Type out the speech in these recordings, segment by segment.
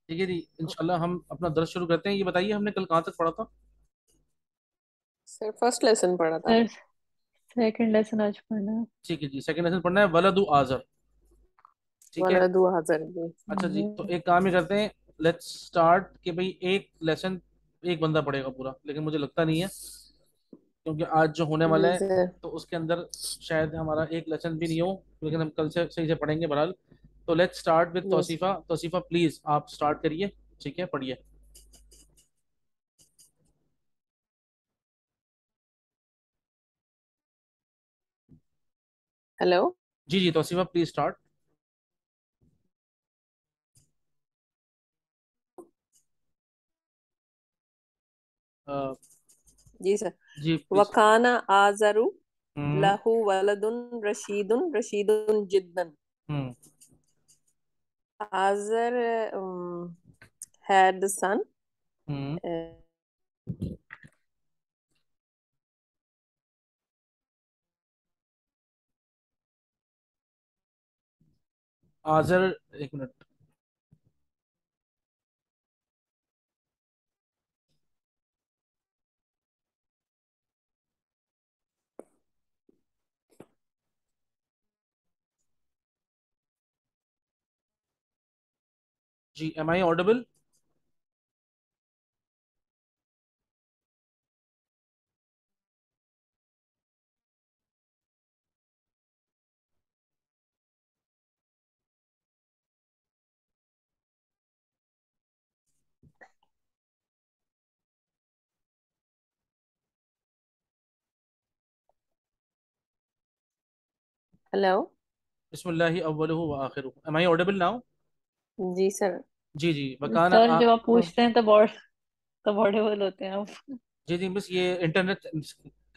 ٹھیک ہے جی، انشاءاللہ ہم اپنا درس شروع کرتے ہیں. یہ بتائیے ہم نے کل کہاں تک پڑھا تھا؟ سر فرسٹ لیسن پڑھا تھا. سر سیکنڈ لیسن آج پڑھنا ہے. ٹھیک ہے جی، سیکنڈ لیسن پڑھنا ہے ولد آزر. ٹھیک ہے. ولدو حضر جی. اچھا جی، تو ایک کام ہی کرتے ہیں، لیٹس اسٹارٹ کہ بھئی ایک لیسن ایک بندہ پڑھے گا پورا، لیکن مجھے لگتا نہیں ہے کیونکہ آج جو ہونے والا جی ہے سر. تو اس کے اندر شاید ہمارا ایک لیسن بھی نہیں ہو، لیکن ہم کل سے صحیح سے پڑھیں گے بہرحال. تو let's start with yes. Tauseefa. Tauseefa please آپ اسٹارٹ کریے. ٹھیک ہے، پڑھیے. ہیلو. جی جی، توصیفہ پلیز اسٹارٹ. جی سر. جی پلیز. وکان آزر ہوں لہو ولد رشید رشید جدا. ہوں آزر had a son. ہوں آزر، ایک منٹ. جی، ایم آئی آڈیبل؟ ہیلو. بسم اللہ اولہ و آخرہ. ایم آئی آڈیبل ناؤ؟ جی سر. جی جی، وکان سر جب آپ پوچھتے ہیں تب آڈیبل ہوتے ہیں آپ. جی جی، بس یہ انٹرنیٹ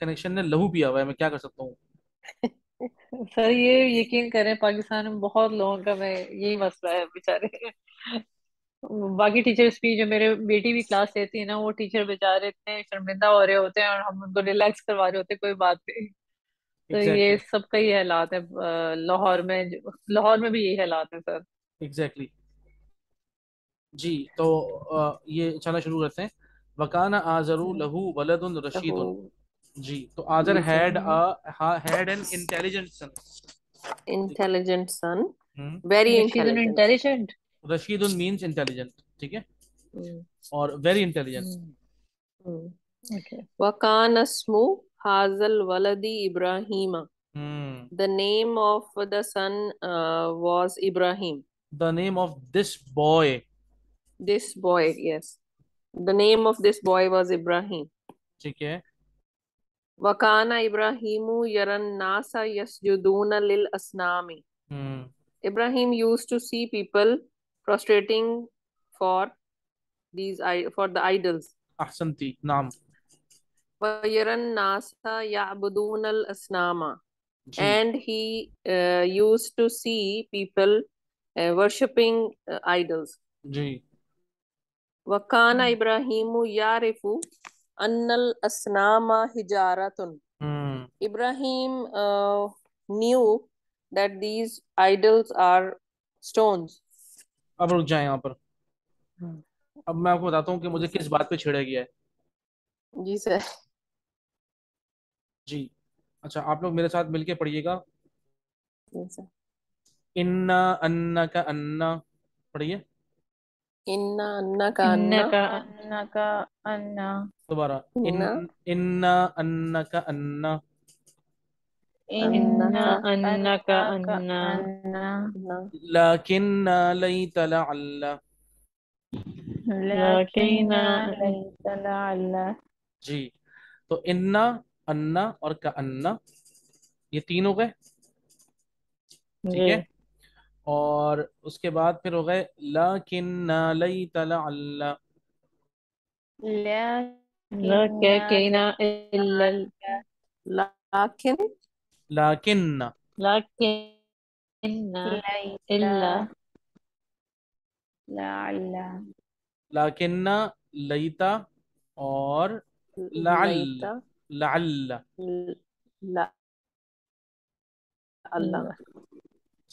کنیکشن نے لہو پیا ہوا ہے، میں کیا کر سکتا ہوں. سر یہ یقین کریں پاکستان میں بہت لوگوں کا میں یہی مسئلہ ہے بیچارے. باقی ٹیچرز بھی، جو میرے بیٹی بھی کلاس لیتی ہے نا، وہ ٹیچر بیچارے اتنے شرمندہ ہو رہے ہوتے ہیں اور ہم ان کو ریلیکس کروا رہے ہوتے ہیں کوئی بات نہیں. تو یہ ایگزیکٹلی سب کا ہی حالات ہے. لاہور میں بھی یہی حالات ہیں سر. ایگزیکٹلی. جی تو یہ چلا شروع کرتے ہیں. وکان آزر لہو ولد رشید. لہو. جی، تو Azar ji sir. Had an intelligent son. Intelligent son. Very Rashid intelligent. Intelligent. Rashid means intelligent. ٹھیک ہے، اور ویری انٹیلیجنٹ. اوکے. وکان اسمو حاضل ولدی ابراہیم. ہوں The name of the son was Ibrahim. The name of this boy. This boy, yes. The name of this boy was Ibrahim. ٹھیک ہے. وَكَانَ إِبْرَاهِيمُ يَرَى النَّاسَ يَسْجُدُونَ لِلْأَصْنَامِ. ہوں Ibrahim used to see people prostrating for for the idols. احسنتی، نام. وَيَرَى النَّاسَ يَعْبُدُونَ الْأَصْنَامَ. جی And he used to see people worshipping idols. جی. وَكَانَ إِبْرَاهِيمُ يَعْرِفُ أَنَّ الْأَصْنَامَ حِجَارَةٌ. ہوں Ibrahim knew that these idols are stones. اب رک جائیں یہاں پر. اب میں آپ کو بتاتا ہوں کہ مجھے کس بات پہ چھیڑا گیا ہے. جی سر. جی اچھا، آپ لوگ میرے ساتھ مل کے پڑھیے گا. جی سر. انا انک انا. پڑھیے انا انا کا انا. انکا انکا انا. دوبارہ. انا انا انک انا. انا انا کا انکا انا. انا. لكن ليت لعل. لكن ليس لعل. جی، تو انا، انا اور کا انا، یہ تین ہو گئے. ٹھیک جی. ہے، اور اس کے بعد پھر ہو گئے لكن ليت لعل. لكن إلا لیکن لكن لكن إلا لعل. لكن لیتا اور لعل. لیتا لعل. لا اللہ.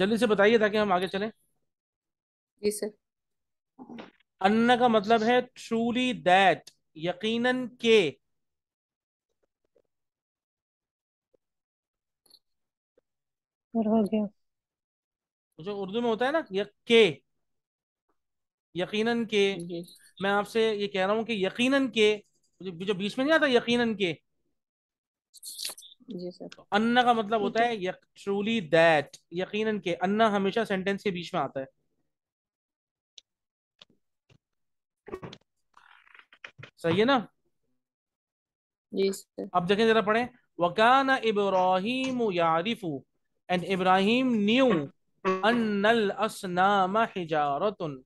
جلدی سے بتائیے تاکہ ہم آگے چلیں. جی سر. ان کا مطلب ہے ٹرولی دیٹ، یقیناً کہ. اور ہو گیا. جو اردو میں ہوتا ہے نا کہ، یقیناً کہ. جی میں آپ سے یہ کہہ رہا ہوں کہ یقیناً کہ، جو بیچ میں نہیں آتا یقیناً کہ. جی سر. ان کا مطلب ٹھیک ہوتا ہے. ہے ٹرولی دیٹ، یقیناً کہ. ان ہمیشہ سینٹینس کے بیچ میں آتا ہے. صحیح ہے نا؟ جی سر. اب دیکھیں ذرا پڑھیں. وَكَانَ إِبْرَاهِيمُ يَعْرِفُ and Ibrahim knew أَنَّ الْأَصْنَامَ حِجَارَةٌ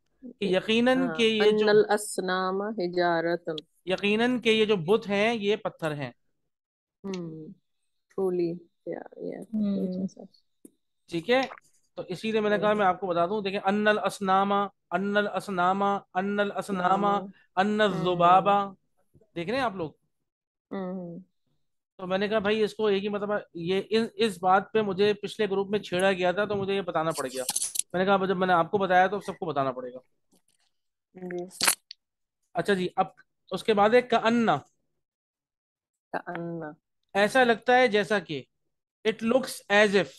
کہ یقیناً ہاں، کہ یہ ان جو، الاسنام حجارت. یقیناً کہ یہ جو بت ہیں یہ پتھر ہیں. ٹرولی. ٹھیک ہے سر. ٹھیک ہے. تو اسی لیے میں نے کہا میں آپ کو بتا دوں. دیکھیں ان الاسنام، ان الاسنام، ان الاسنام، ناما. ان الذباب. دیکھ رہے ہیں آپ لوگ؟ تو میں نے کہا بھائی اس کو ایک ہی مطلب یہ اس بات پہ مجھے پچھلے گروپ میں چھیڑا گیا تھا تو مجھے یہ بتانا پڑ گیا. میں نے کہا جب میں نے آپ کو بتایا تو سب کو بتانا پڑے گا. جی سر. اچھا جی. اب اس کے بعد ایک کأن، کأن. ایسا لگتا ہے جیسا کہ. It looks as if.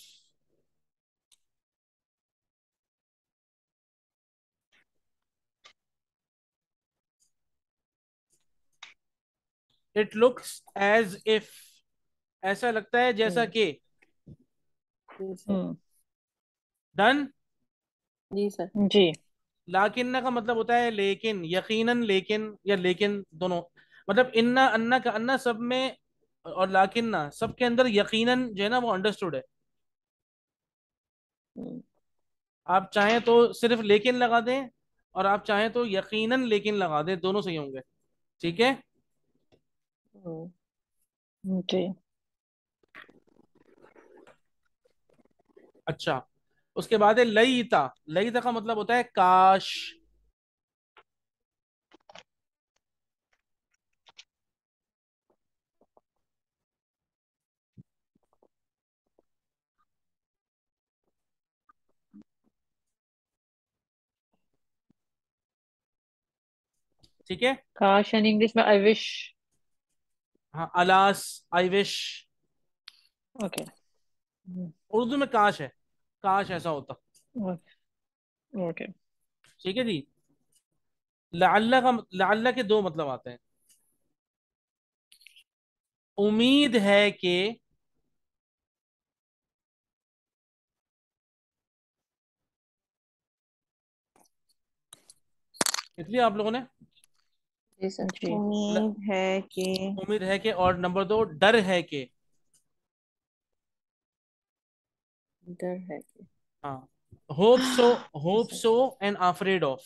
It looks as if, ایسا لگتا ہے جیسا کہ. جی سر. ڈن. جی سر. جی. لاکن کا مطلب ہوتا ہے لیکن، یقیناً لیکن، یا لیکن دونوں. مطلب ان کا ان سب میں، اور لاکن سب کے اندر یقیناً جو ہے نا وہ انڈرسٹوڈ ہے. آپ چاہیں تو صرف لیکن لگا دیں، اور آپ چاہیں تو یقیناً لیکن لگا دیں، دونوں صحیح ہوں گے. ٹھیک ہے. جی. اچھا. اس کے بعد ہے لیتا. لیتا کا مطلب ہوتا ہے کاش. ٹھیک ہے. کاش ان انگلش میں آئی وش. ہاں الاس، آئی وش. اوکے. اردو میں کاش ہے، کاش ایسا ہوتا. اوکے. ٹھیک ہے جی. لعل کا، لعل کے دو مطلب آتے ہیں. امید ہے کہ. اس لیے آپ لوگوں نے جی سر. جی. امید ہے کہ. امید ہے کہ، اور نمبر دو ڈر ہے کہ. ڈر ہے کہ. ہاں. Hope so, hope so and afraid of.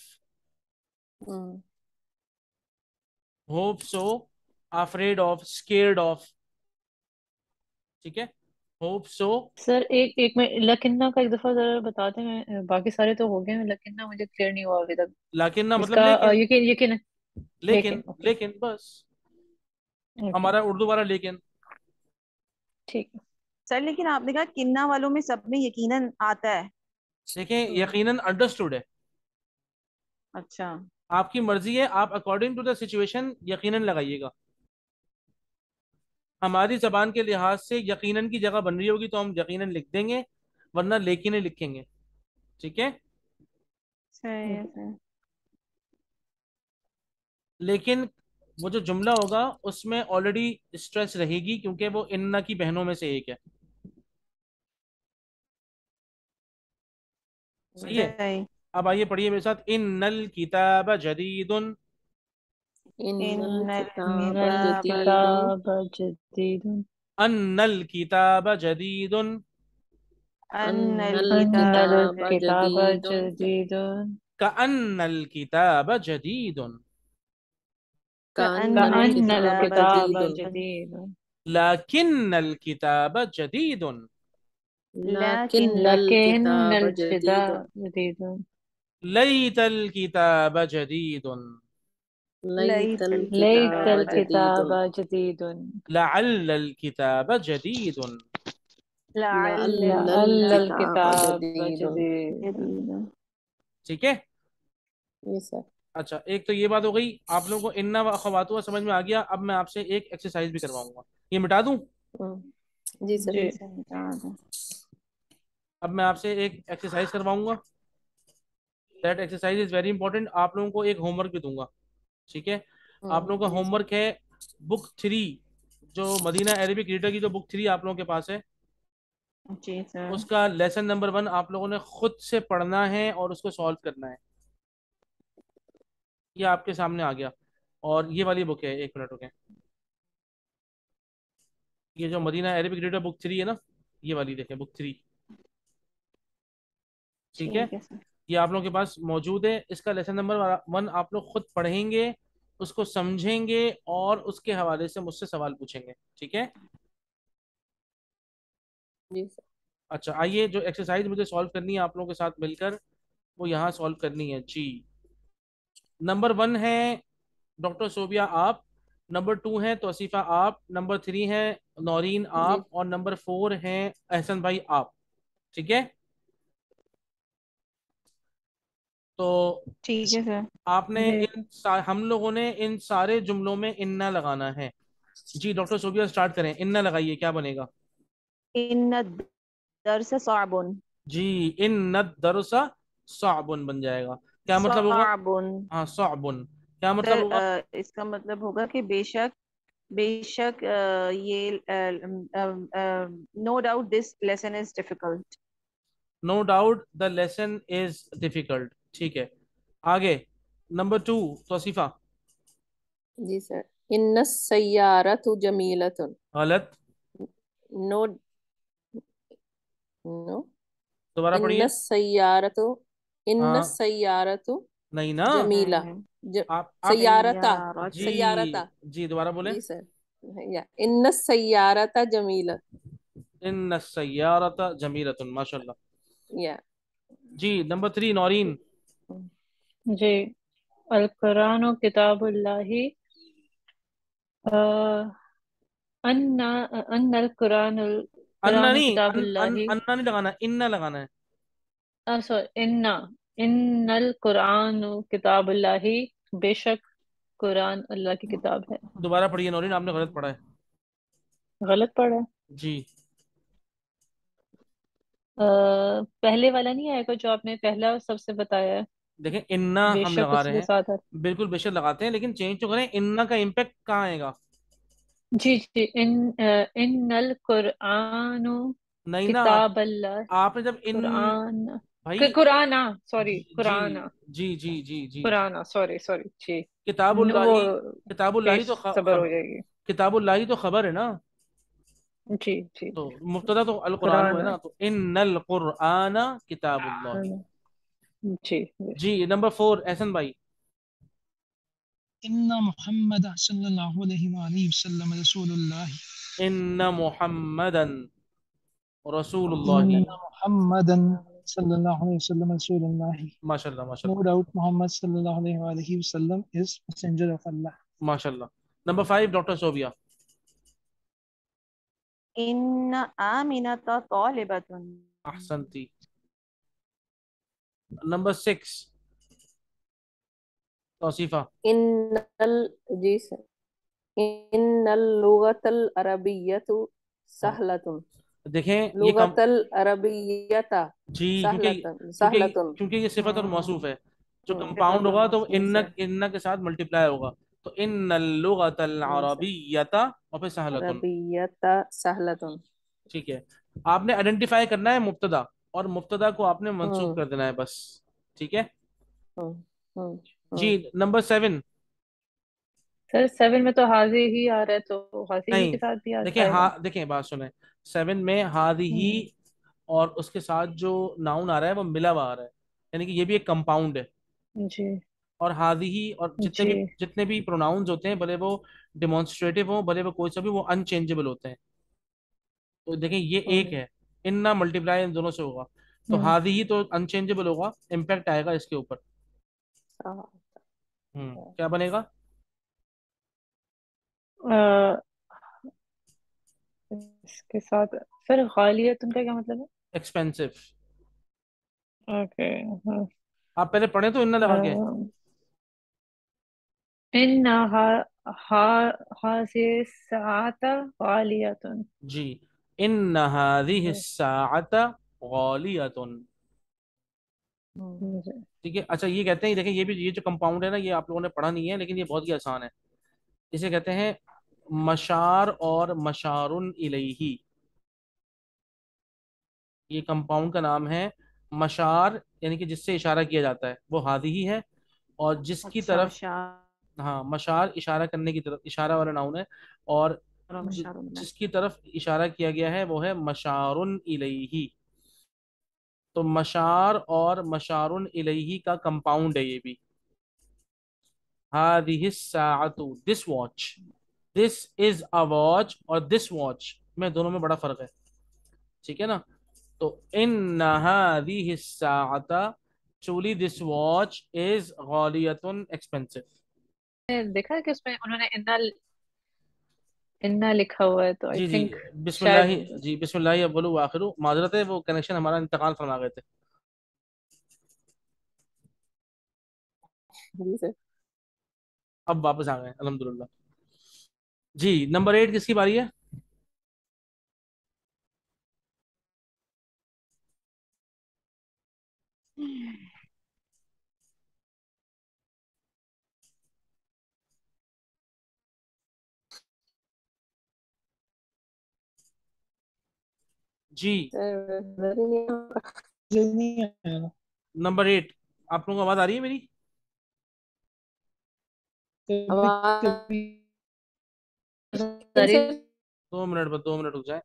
Hope so, afraid of, scared of. ٹھیک ہے. Hope so. سر ایک میں لکنہ کا ایک دفعہ ذرا بتا دیں. میں باقی سارے تو ہو گئے ہیں، لکنہ مجھے کلیئر نہیں ہوا ابھی تک. لیکن اس مطلب کا لیکن، یقین یقین لیکن، لیکن. اوکے. لیکن بس اوکے. ہمارا اردو والا لیکن. ٹھیک ہے. سر لیکن آپ نے کہا کنہ والوں میں سب میں یقیناً آتا ہے. دیکھیں یقیناً انڈرسٹوڈ ہے. اچھا. آپ کی مرضی ہے، آپ اکارڈنگ ٹو دا سچویشن یقیناً لگائیے گا. ہماری زبان کے لحاظ سے یقیناً کی جگہ بن رہی ہوگی تو ہم یقیناً لکھ دیں گے، ورنہ لیکن ہی لکھیں گے. ٹھیک ہے. صحیح ہے سر. لیکن وہ جو جملہ ہوگا اس میں آلریڈی اسٹریس رہے گی کیونکہ وہ ان کی بہنوں میں سے ایک ہے. صحیح ہے. صحیح. اب آئیے پڑھیے میرے ساتھ. ان الکتاب جدید. ان ان الکتاب جدید. الکتاب جدید. ان الکتاب جدید. ان ان ان الکتاب الکتاب الکتاب جدید. جدید. کأن الکتاب جدید. کأن کأن الکتاب الکتاب جدید. جدید. لكن الكتاب جديد. لیکن لكن الکتاب جدید. الكتاب جدید. ليت الكتاب جديد. لیت لیت ليت الکتاب الکتاب جدید. الكتاب جدید. لعل الكتاب جديد. لعل لعل الكتاب الکتاب جدید. جدید. جدید. ٹھیک ہے. جی سر. اچھا ایک تو یہ بات ہو گئی آپ لوگوں کو انا و اخواتها سمجھ میں آ گیا. اب میں آپ سے ایک ایکسرسائز بھی کرواؤں گا, یہ مٹا دوں. جی سر. جی جی سر بتا دیں. اب میں آپ سے ایک ایکسرسائز کرواؤں گا. That exercise is very important. آپ لوگوں کو ایک ہوم ورک بھی دوں گا, ٹھیک ہے. آپ لوگوں کا جی ہوم سر. ورک ہے بک 3, جو مدینہ عربک ریڈر کی جو بک 3 آپ لوگوں کے پاس ہے, جی سر. اس کا لیسن نمبر 1 آپ لوگوں نے خود سے پڑھنا ہے اور اس کو سالو کرنا ہے. یہ آپ کے سامنے آ گیا. اور یہ والی بک ہے, ایک منٹ رکیں, یہ جو مدینہ عربک ریڈر بک 3 ہے نا, یہ والی دیکھیں بک 3, ٹھیک ہے. ٹھیک ہے سر. یہ آپ لوگوں کے پاس موجود ہے. اس کا لیسن نمبر 1 آپ لوگ خود پڑھیں گے, اس کو سمجھیں گے اور اس کے حوالے سے مجھ سے سوال پوچھیں گے, ٹھیک ہے. جی سر. اچھا آئیے, جو ایکسرسائز مجھے سالو کرنی ہے آپ لوگوں کے ساتھ مل کر, وہ یہاں سالو کرنی ہے. جی نمبر 1 ہے ڈاکٹر صوبیہ آپ, نمبر 2 ہے توصیفہ آپ, نمبر 3 ہے نورین جی آپ, اور نمبر 4 ہے احسن بھائی آپ, ٹھیک ہے. تو ٹھیک ہے سر. آپ نے جی ہم لوگوں نے ان سارے جملوں میں انا لگانا ہے. جی ڈاکٹر صوبیہ اسٹارٹ کریں, انا لگائیے, کیا بنے گا؟ ان الدرس صعب. جی ان الدرس صعب بن جائے گا. کیا مطلب ہوگا؟ صعب. ہاں صعب, کیا مطلب سر ہوگا؟ اس کا مطلب ہوگا کہ بے شک یہ no doubt this lesson is difficult. No doubt the lesson is difficult, ٹھیک ہے. آگے نمبر 2 توصیفہ. جی سر. ان السیارۃ جمیلۃ. غلط, نو. نو. دوبارہ ان پڑھیے. السیارۃ. ان ہاں السیارۃ نہیں نا, جمیلہ. آپ سیارتا. جی سیارتا. جی دوبارہ بولیں. جی سر. یا ان السیارۃ جمیلہ. ان السیارۃ جمیلۃ, ماشاء اللہ. یا. جی نمبر 3 نورین. جی القرآن و کتاب اللہ ان القرآن انا القرآن و نہیں, کتاب اللہ. انا نہیں لگانا, انا لگانا ہے. سوری ان القرآن کتاب اللہ، بے شک قرآن اللہ کی کتاب ہے. دوبارہ پڑھیے نورین, آپ نے غلط پڑھا ہے. غلط پڑھا ہے. جی پہلے والا نہیں آئے گا جو آپ نے پہلا سب سے بتایا ہے، دیکھیں انا بے ہم شک لگا اس رہے کے ہیں, ساتھ ہے. بالکل بے شک لگاتے ہیں, لیکن چینج تو کریں. انا کا امپیکٹ کہاں آئے گا؟ جی جی ان القرآن نہیں نا, کتاب اللہ. آپ نے جب ان, قرآن بھائی قرآن سوری جی قرآن جی جی جی جی جی قرآن سوری سوری جی. کتاب وہ اللہ, کتاب اللہ پیش تو صبر ہو جائے گی. کتاب اللہ تو خبر ہے نا, جی جی تو جی مبتدا تو القرآن قرآن ہے نا, تو ان القرآن کتاب اللہ. جی جی. جی نمبر 4 احسن بھائی. ان محمد صلی اللہ علیہ وآلہ وسلم رسول اللہ. ان محمدا رسول اللہ. ان محمد صلی اللہ علیہ وسلم رسول اللہ. ماشاء اللہ ماشاء No Allah doubt Muhammad sallallahu alaihi wa alihi wasallam is messenger of Allah. ماشاء اللہ. Number 5 doctor Sobia. ان آمنۃ طالبۃ. احسنتی. نمبر 6 توصیفہ. ان ال جی سر. ان اللغۃ العربیۃ سہلۃ. دیکھیں یہ کم, لغۃ العربیۃ جی کیونکہ سہلۃ کیونکہ سہلۃ. کیونکہ یہ صفت اور موصوف ہے, جو صفت کمپاؤنڈ اور ہوگا تو موصوف. جی ان سر. ان کے ساتھ ملٹیپلائی ہوگا, تو ان اللغۃ جی سر. العربیۃ اور پھر سہلۃ. عربیۃ سہلۃ. ٹھیک ہے, آپ نے آئیڈینٹیفائی کرنا ہے مبتدا, اور مبتدا کو آپ نے منسوب ہوں کر دینا ہے بس, ٹھیک ہے. ہوں ہوں جی ہوں. نمبر 7. سر 7 میں تو حاضر ہی آ رہا ہے، تو حاضر ہی نہیں کے ساتھ بھی دیکھیں, آئے گا. دیکھیں بات سنیں, 7 میں ہادی اور اس کے ساتھ جو ناؤن آ رہا ہے وہ ملا ہوا آ رہا ہے, یعنی کہ یہ بھی ایک کمپاؤنڈ ہے. جی اور ہادی اور جی جتنے بھی پروناؤنز ہوتے ہیں, بھلے وہ ڈیمانسٹریٹو ہوں, بھلے وہ کوئی سا بھی, وہ انچینجبل ہوتے ہیں. تو دیکھیں یہ ایک ہے, ان نہ ملٹیپلائی ان دونوں سے ہوگا, تو ہادی ہی تو انچینجبل ہوگا, امپیکٹ آئے گا اس کے اوپر. کیا بنے گا؟ اس کے ساتھ سر غالیتن کا کیا مطلب ایکسپینسو. ہے؟ اوکے. آپ پہلے پڑھیں تو ان لگا کے. هذه الساعة غالية. جی ان هذه الساعة غالیۃ. ٹھیک ہے. اچھا یہ کہتے ہیں دیکھیں یہ بھی یہ جو کمپاؤنڈ ہے نا یہ آپ لوگوں نے پڑھا نہیں ہے لیکن یہ بہت ہی آسان ہے. اسے کہتے ہیں مشار اور مشار الیہ. یہ کمپاؤنڈ کا نام ہے مشار یعنی کہ جس سے اشارہ کیا جاتا ہے وہ ہادی ہی ہے اور جس کی اچھا طرف مشاعر ہاں مشار اشارہ کرنے کی طرف اشارہ والا ناؤن ہے اور و مشاعر اللہ. جس کی طرف اشارہ کیا گیا ہے وہ ہے مشار الیہ. تو مشار اور مشار الیہ کا کمپاؤنڈ ہے یہ بھی. هذه الساعة this watch. This is a watch اور this watch میں دونوں میں بڑا فرق ہے. ٹھیک ہے نا. تو ان هذه الساعة truly this watch is غالیۃ expensive. دیکھا کہ اس میں انہوں نے انا لکھا ہوا ہے تو آئی جی جی تھنک بسم شاید. اللہ. جی بسم اللہ اول و آخر. معذرت ہے وہ کنیکشن ہمارا انتقال فرما گئے تھے. جی سر. اب واپس آ گئے الحمدللہ. جی نمبر 8 کس کی باری ہے؟ جی نمبر 8 آپ لوگوں کو آواز آ رہی ہے میری؟ ساری 2 منٹ بس 2 منٹ رک جائیں.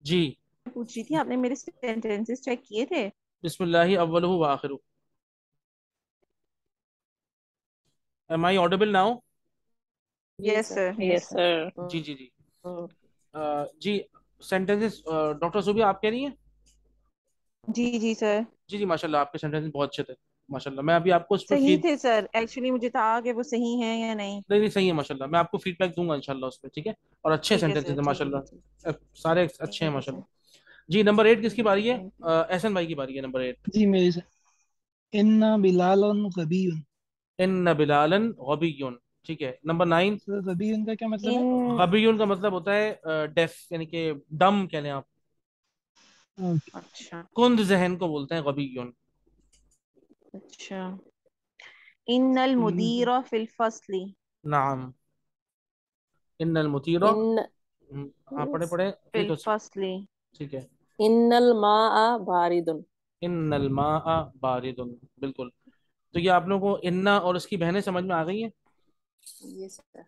جی پوچھ رہی تھی آپ نے میرے سینٹینسز چیک کیے تھے؟ بسم اللہ اولہ و آخر. Am I audible now? Yes sir. Yes sir. جی جی جی جی سینٹینسز ڈاکٹر صوبی آپ کہہ رہی ہیں؟ جی جی سر جی جی ماشاء اللہ آپ کے سینٹینس بہت اچھے تھے ماشاء اللہ. میں ابھی آپ کو اس پہ صحیح تھے سر. ایکچولی مجھے تھا کہ وہ صحیح ہیں یا نہیں. نہیں نہیں صحیح ہے ماشاء اللہ. میں آپ کو فیڈ بیک دوں گا انشاءاللہ اس پہ. ٹھیک ہے. اور اچھے ٹھیک ہے سینٹینسز سر. ہیں ماشاء ٹھیک ہے اللہ. سارے اچھے ہیں ٹھیک ہے ماشاء سر. اللہ. جی نمبر 8 کس کی باری ہے؟ Thank you. احسن بھائی کی باری ہے نمبر 8. جی میری سے ان بلالا غبی. ان بلالا غبی. ٹھیک ہے. نمبر 9 سر غبی کا کیا مطلب ہے؟ ان غبی کا مطلب ہوتا ہے ڈیف یعنی کہ ڈم کہہ لیں آپ. اوکے. اچھا کند ذہن کو بولتے ہیں غبی. اچھا. ان المدیر فی الفصل. نعم ان المطیر. ان ہاں پڑھے پڑھے فی نہیں تو الفصل. ٹھیک ہے. ان الماء بارد. ان الماء بارد. بالکل. تو یہ آپ لوگوں کو انا اور اس کی بہنیں سمجھ میں آ گئی ہیں. یس سر.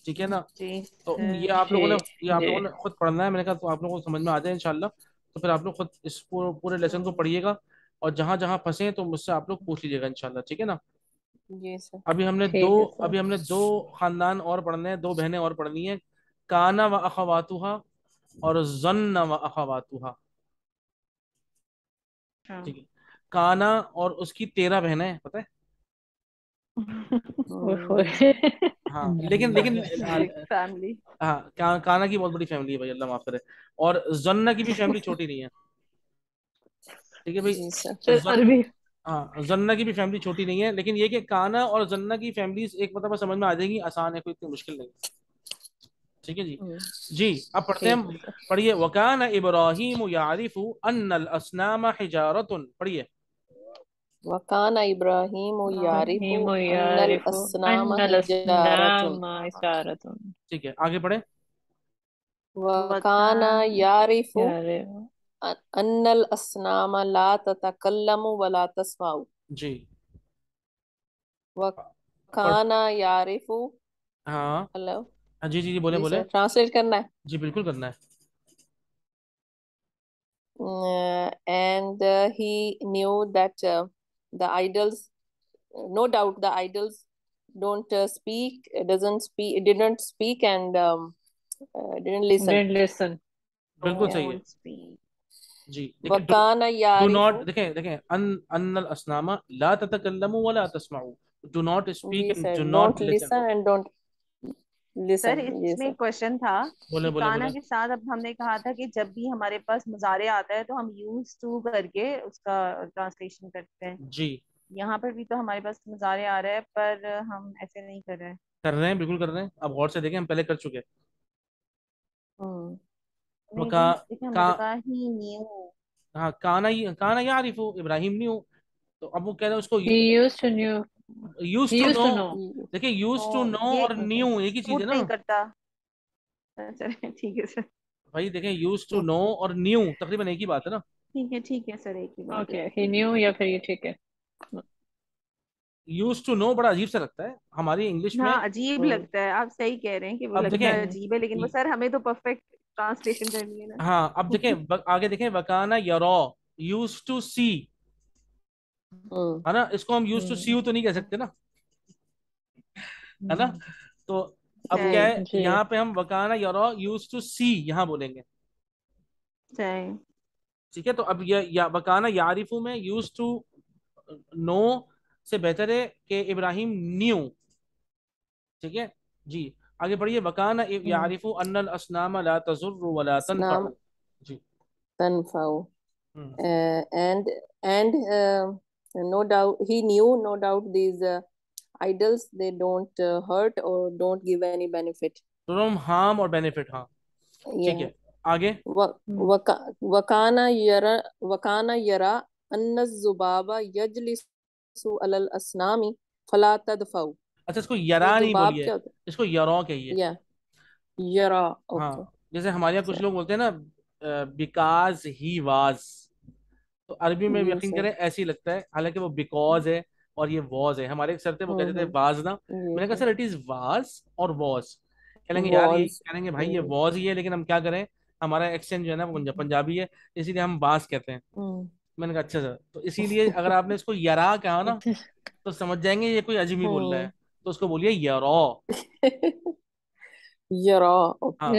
ٹھیک ہے نا. جی تو سر. یہ آپ جی لوگوں نے یہ آپ جی لوگوں نے خود پڑھنا ہے. میں نے کہا تو آپ لوگوں کو سمجھ میں آ جائے انشاءاللہ. تو پھر آپ لوگ خود اس پورے لیسن کو پڑھیے گا اور جہاں جہاں پھنسے تو مجھ سے آپ لوگ پوچھ لیجیے گا انشاءاللہ. ٹھیک ہے نا. جی سر. ٹھیک ہے سر. ابھی ہم نے دو خاندان اور پڑھنے ہیں. 2 بہنیں اور پڑھنی ہیں. کانا و اخواتها اور ظن و اخواتها. ٹھیک ہے. کانا اور اس کی 13 بہنیں ہیں پتہ ہے. ہاں لیکن بگ فیملی. ہاں کانا کی بہت بڑی فیملی ہے بھائی اللہ معاف کرے. اور زنا کی بھی فیملی چھوٹی نہیں ہے. ٹھیک ہے جی سر. بھائی. سر عربی. ہاں زنا کی بھی فیملی چھوٹی نہیں ہے لیکن یہ کہ کانا اور زنا کی فیملیز ایک مرتبہ سمجھ میں آ جائے گی. آسان ہے کوئی اتنی مشکل نہیں. ٹھیک ہے جی. جی اب پڑھتے ہیں ٹھیک ہم. ہے سر. پڑھیے وکان ابراہیم یعرف ان الاصنام حجارۃ. پڑھیے. وکان ابراہیم یعرف ابراہیم ان یعرف الاسنام ان حجارۃ. الاسنام اشارۃ. ٹھیک ہے آگے پڑھیں. وکان وکان یعرف یعرف ان الاسنام لا تتکلم ولا تسمع. جی پڑھ. وکان یعرف. ہاں ہلو. جی جی جی بولیں جی بولیں. سر ٹرانسلیٹ کرنا ہے. جی بالکل کرنا ہے. And he knew that the idols, no doubt the idols don't speak, didn't speak and didn't listen. Didn't listen. بالکل صحیح ہے. Don't speak. جی دیکھیں وکان ڈو یعرف. ناٹ، دیکھیں ان الاسنام لا تتکلموا ولا تسمعوا، ڈو ناٹ اسپیک جی and sir, do don't not listen. Listen and don't sir listen. جی اس میں سر. ایک کوشچن تھا بولیں کہ بولیں کانا بولیں. کے ساتھ اب ہم نے کہا تھا کہ جب بھی ہمارے پاس مضارع آتا ہے تو ہم یوز ٹو کر کے اس کا ٹرانسلیشن کرتے ہیں. جی یہاں پر بھی تو ہمارے پاس مضارع آ رہا ہے پر ہم ایسے نہیں کر رہے. کر رہے ہیں، بالکل کر رہے ہیں. آپ غور سے دیکھیں، ہم پہلے کر چکے ہیں. نہیں وکا دیکھیں ہم نے کا تو کہا ہی نیو. ہاں کانا یعرف ابراہیم نیو، تو اب وہ کہہ رہے ہیں اس کو he used to knew use he to used know. to know. دیکھیں یوز ٹو نو یہ اور Okay. نیو ایک ہی چیز ہے سوٹ نا نہیں کرتا. چلیں ٹھیک ہے سر. بھائی. دیکھیں یوز ٹو نو اور نیو تقریباً ایک ہی بات ہے نا. ٹھیک ہے سر ایک ہی بات ہے. Okay, he knew یا پھر یہ ٹھیک ہے. یوز ٹو نو بڑا عجیب سا لگتا ہے ہماری انگلش میں. ہاں عجیب لگتا ہے. آپ صحیح کہہ رہے ہیں کہ وہ اب لگتا دیکھیں ہے عجیب ہے لیکن وہ سر ہمیں تو پرفیکٹ ٹرانسلیشن کرنی ہے نا. ہاں اب دیکھیں آگے دیکھیں وکانا یرا یوز ٹو سی ہے نا. اس کو ہم یوز ٹو سی یو تو نہیں کہہ سکتے نا، ہے نا. تو اب کیا ہے جی یہاں پہ ہم وکانا یرا یوز ٹو سی یہاں بولیں گے. صحیح. ٹھیک ہے. تو اب یا وکانا یعرفو میں یوز ٹو نو سے بہتر ہے کہ ابراہیم نیو. ٹھیک ہے جی. آگے بڑھیے. وکانا یعرف ان الاسنام لا تضر ولا تنفع. اسلام جی تنفع. ہم، And no doubt he knew no doubt these idols they don't hurt or don't give any benefit. دونوں ہارم اور بینیفٹ. ہاں ٹھیک Yeah. ہے. آگے وکانا یرا ان الذباب یجلس علی الاسنام فلا تدفعوا. اچھا اس کو یہ یرا نہیں ذباب بولیے، کیا ہوتا اس کو یرا کہیے. ہے؟ یا یرا. ہاں اوکے. جیسے ہمارے یہاں کچھ لوگ بولتے ہیں نا بیکاز ہی واز، تو عربی میں جی یقین سر. کریں ایسے ہی لگتا ہے، حالانکہ وہ بیکاز ہے اور یہ واز ہے. ہمارے ایک سر تھے وہ کہتے تھے واز نا. جی میں نے کہا سر. سر اٹ از واز اور واز. کہہ لیں گے یار یہ، واز. کہہ لیں گے بھائی یہ واز ہی ہے لیکن ہم کیا کریں، ہمارا ایکسینٹ جو ہے نا وہ پنجابی ہے اسی لیے ہم واز کہتے ہیں. میں نے کہا اچھا سر. تو اسی لیے اگر آپ نے اس کو یرا کہا نا تو سمجھ جائیں گے یہ کوئی عجمی بول رہا ہے، تو اس کو بولیے یرا. یرا. ہاں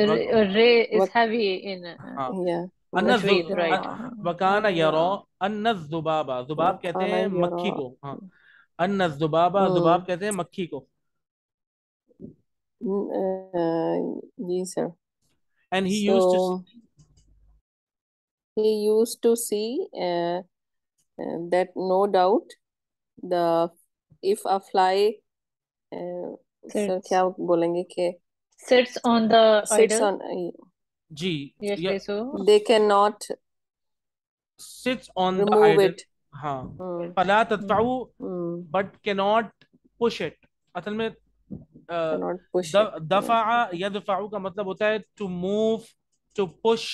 Ray is heavy in ہاں. یا tajweed, right? وکانا یرا ان الذباب، ذباب کہتے وکانا ہیں یرا. مکھی کو. ہاں ان الذباب، ذباب کہتے ہیں مکھی کو. جی sir. And he So use to. he used to see that no doubt the if a fly sir Sits کیا بولیں گے کہ sits on the sits idol. on G Yes, so they cannot sits on the remove idol. it. ہاں فلا تدفعو but cannot push it. اصل میں cannot push it. دفع یدفع کا مطلب ہوتا ہے ٹو موو، ٹو پش.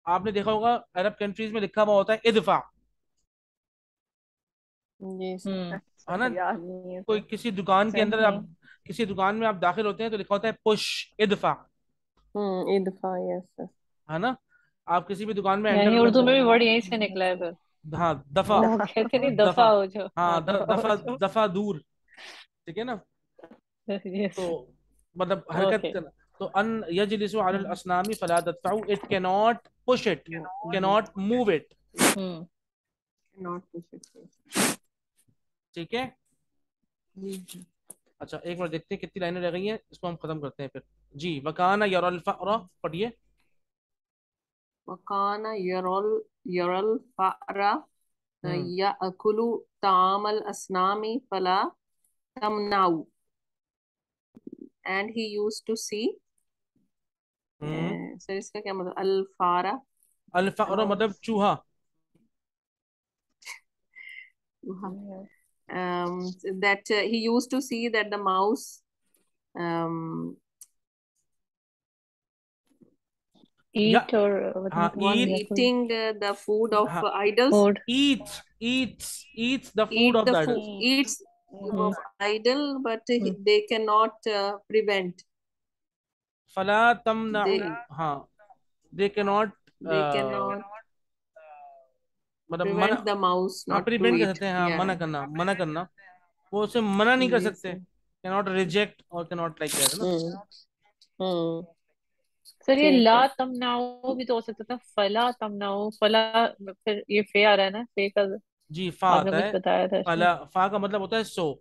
آپ نے دیکھا ہوگا عرب کنٹریز میں لکھا ہوا ہوتا ہے ادفع، جی سر. ہے نا. یاد نہیں ہے کوئی سر. کسی دکان کے اندر آپ نہیں. کسی دکان میں آپ داخل ہوتے ہیں تو لکھا ہوتا ہے پش ادفع، ادفع. yes sir. ہے نا. آپ کسی بھی دکان میں یعنی انٹر اردو کرتے میں بھی ورڈ یہیں سے نکلا ہے پھر. ہیں. ہاں دفع، وہ کہتے نہیں دفع دفع. ہو جو. ہاں دفع ہو دفع، جو. دفع دور. ٹھیک ہے نا. Yes. تو مطلب حرکت Okay. کرنا. تو ان یجلس علی الاسنام فلا تدفع، اٹ کی ناٹ پش اٹ، کی not move it. cannot push it. ٹھیک ہے. اچھا ایک بار دیکھتے ہیں کتنی لائنیں رہ گئی ہیں، اس کو ہم ختم کرتے ہیں پھر. جی وکانا یرا الفأر، پڑھیے. وکانا یرا الفأر یأکل طعام الاسنام فلا تمنعوا. and he used to see سر اس کا کیا مطلب الفارا. الفأر مطلب چوہا. that he used to see that the mouse Eat or ہاں was eat. eating the food of ہاں idols. food. eats the food eat of the the food, idol. eats of idol, but they cannot prevent. فلا تمنعوا. they ہاں they cannot they cannot مطلب منع. prevent the mouse ہاں not to prevent کر eat. سکتے ہیں. ہاں منع yeah. کرنا، منع کرنا. وہ اسے منع نہیں کر جی سکتے. sir. cannot reject اور cannot like that ہے نا. سر یہ ٹھیک لا ہے. تمنعو بھی تو ہو سکتا تھا، فلا تمنعو، فلا پھر یہ فے آ رہا ہے نا، فے کا جی فا آپ نے آتا کچھ ہے. بتایا تھا اس میں. فلا، فا کا مطلب ہوتا ہے سو.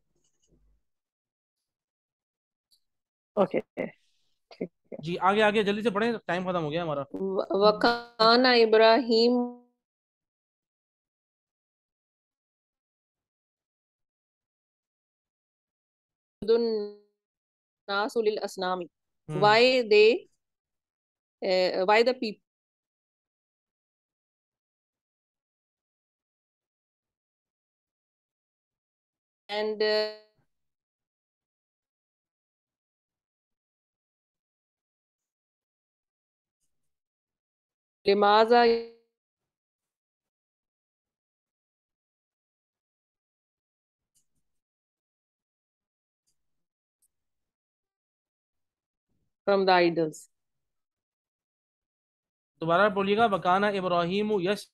اوکے ٹھیک ہے. جی آگے آگے جلدی سے پڑھیں، ٹائم ختم ہو گیا ہمارا. وَكَانَ إِبْرَاهِيمُ النَّاسُ لِلْأَصْنَامِ. ہوں Why they, why the people and لماذا from the idols. دوبارہ بولیے گا. وکانا ابراہیم یس